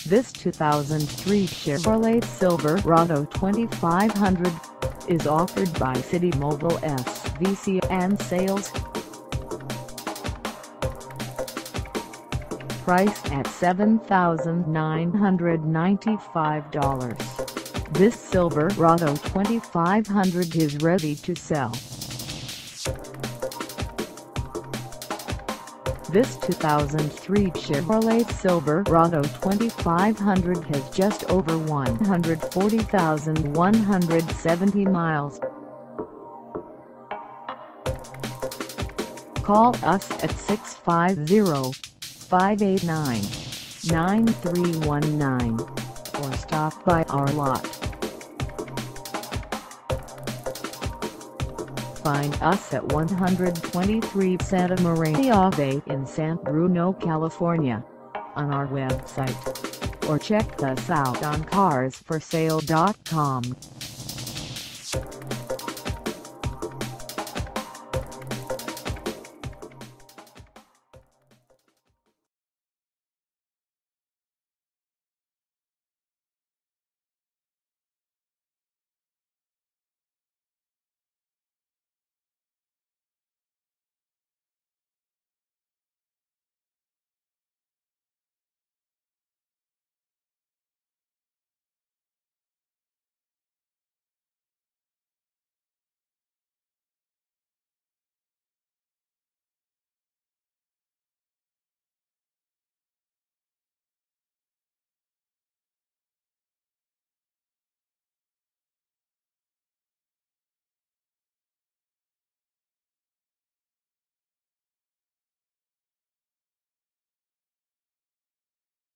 This 2003 Chevrolet Silverado 2500 is offered by City Mobile SVC and Sales. Priced at $7,995. This Silverado 2500 is ready to sell. This 2003 Chevrolet Silverado 2500 has just over 140,170 miles. Call us at 650-589-9319 or stop by our lot. Find us at 123 Santa Maria Ave in San Bruno, California, on our website, or check us out on carsforsale.com.